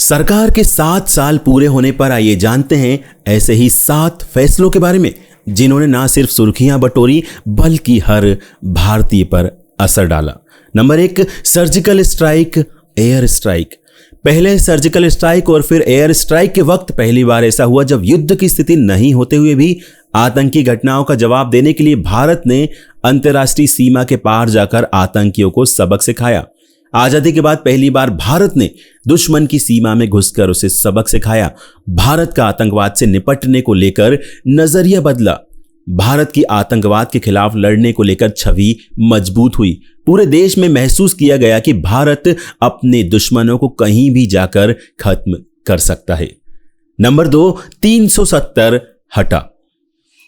सरकार के 7 साल पूरे होने पर आइए जानते हैं ऐसे ही 7 फैसलों के बारे में जिन्होंने ना सिर्फ सुर्खियां बटोरी बल्कि हर भारतीय पर असर डाला। Number 1, surgical strike, air strike. पहले सर्जिकल स्ट्राइक और फिर एयर स्ट्राइक के वक्त पहली बार ऐसा हुआ जब युद्ध की स्थिति नहीं होते हुए भी आतंकी घटनाओं का जवाब देने के लिए भारत ने अंतर्राष्ट्रीय सीमा के पार जाकर आतंकियों को सबक सिखाया। आजादी के बाद पहली बार भारत ने दुश्मन की सीमा में घुसकर उसे सबक सिखाया। भारत का आतंकवाद से निपटने को लेकर नजरिया बदला। भारत की आतंकवाद के खिलाफ लड़ने को लेकर छवि मजबूत हुई। पूरे देश में महसूस किया गया कि भारत अपने दुश्मनों को कहीं भी जाकर खत्म कर सकता है। नंबर 2, 370 हटा।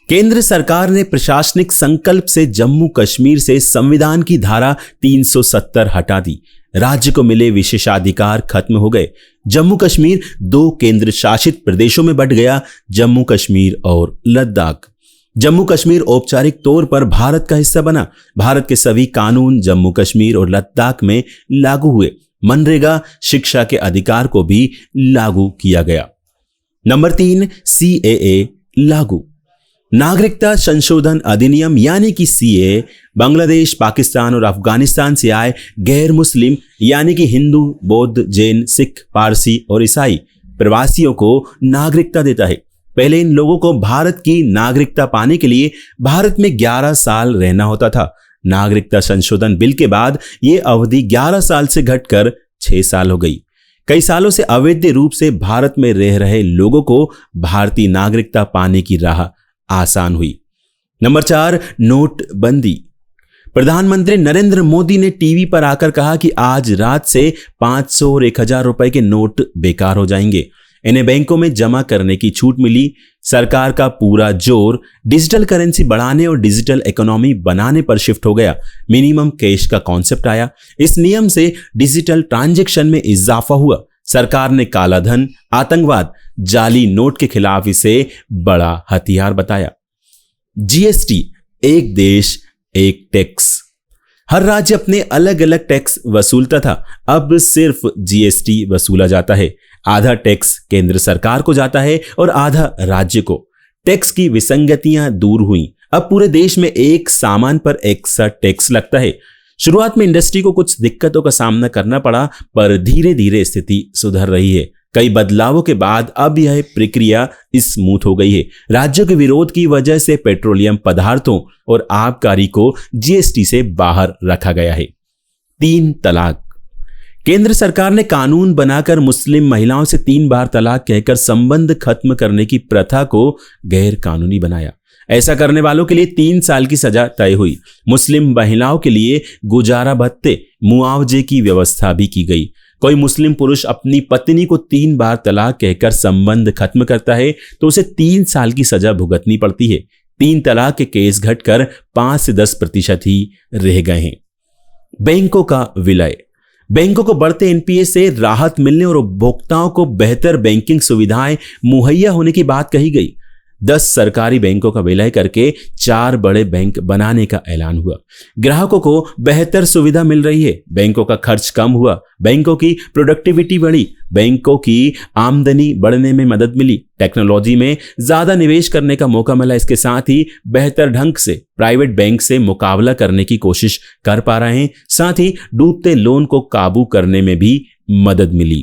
केंद्र सरकार ने प्रशासनिक संकल्प से जम्मू कश्मीर से संविधान की धारा 370 हटा दी। राज्य को मिले विशेषाधिकार खत्म हो गए। जम्मू कश्मीर 2 केंद्र शासित प्रदेशों में बंट गया, जम्मू कश्मीर और लद्दाख। जम्मू कश्मीर औपचारिक तौर पर भारत का हिस्सा बना। भारत के सभी कानून जम्मू कश्मीर और लद्दाख में लागू हुए। मनरेगा, शिक्षा के अधिकार को भी लागू किया गया। नंबर 3, CAA लागू। नागरिकता संशोधन अधिनियम यानी कि CAA बांग्लादेश, पाकिस्तान और अफगानिस्तान से आए गैर मुस्लिम यानी कि हिंदू, बौद्ध, जैन, सिख, पारसी और ईसाई प्रवासियों को नागरिकता देता है। पहले इन लोगों को भारत की नागरिकता पाने के लिए भारत में 11 साल रहना होता था। नागरिकता संशोधन बिल के बाद यह अवधि 11 साल से घटकर 6 साल हो गई। कई सालों से अवैध रूप से भारत में रह रहे लोगों को भारतीय नागरिकता पाने की राह आसान हुई। नंबर 4, नोटबंदी। प्रधानमंत्री नरेंद्र मोदी ने टीवी पर आकर कहा कि आज रात से 500 और 1000 रुपए के नोट बेकार हो जाएंगे। इन्हें बैंकों में जमा करने की छूट मिली। सरकार का पूरा जोर डिजिटल करेंसी बढ़ाने और डिजिटल इकोनॉमी बनाने पर शिफ्ट हो गया। मिनिमम कैश का कॉन्सेप्ट आया। इस नियम से डिजिटल ट्रांजैक्शन में इजाफा हुआ। सरकार ने काला धन, आतंकवाद, जाली नोट के खिलाफ इसे बड़ा हथियार बताया। GST, एक देश एक टैक्स। हर राज्य अपने अलग अलग टैक्स वसूलता था। अब सिर्फ GST वसूला जाता है। आधा टैक्स केंद्र सरकार को जाता है और आधा राज्य को। टैक्स की विसंगतियां दूर हुई। अब पूरे देश में एक सामान पर एक सा टैक्स लगता है। शुरुआत में इंडस्ट्री को कुछ दिक्कतों का सामना करना पड़ा, पर धीरे धीरे स्थिति सुधर रही है। कई बदलावों के बाद अब यह प्रक्रिया स्मूथ हो गई है। राज्यों के विरोध की वजह से पेट्रोलियम पदार्थों और आबकारी को GST से बाहर रखा गया है। 3 तलाक। केंद्र सरकार ने कानून बनाकर मुस्लिम महिलाओं से 3 बार तलाक कहकर संबंध खत्म करने की प्रथा को गैर कानूनी बनाया। ऐसा करने वालों के लिए 3 साल की सजा तय हुई। मुस्लिम महिलाओं के लिए गुजारा भत्ते, मुआवजे की व्यवस्था भी की गई। कोई मुस्लिम पुरुष अपनी पत्नी को 3 बार तलाक कहकर संबंध खत्म करता है तो उसे 3 साल की सजा भुगतनी पड़ती है। 3 तलाक के केस घटकर 5 से 10% ही रह गए हैं। बैंकों का विलय। बैंकों को बढ़ते NPA से राहत मिलने और उपभोक्ताओं को बेहतर बैंकिंग सुविधाएं मुहैया होने की बात कही गई। 10 सरकारी बैंकों का विलय करके 4 बड़े बैंक बनाने का ऐलान हुआ। ग्राहकों को बेहतर सुविधा मिल रही है। बैंकों का खर्च कम हुआ। बैंकों की प्रोडक्टिविटी बढ़ी। बैंकों की आमदनी बढ़ने में मदद मिली। टेक्नोलॉजी में ज्यादा निवेश करने का मौका मिला। इसके साथ ही बेहतर ढंग से प्राइवेट बैंक से मुकाबला करने की कोशिश कर पा रहे हैं। साथ ही डूबते लोन को काबू करने में भी मदद मिली।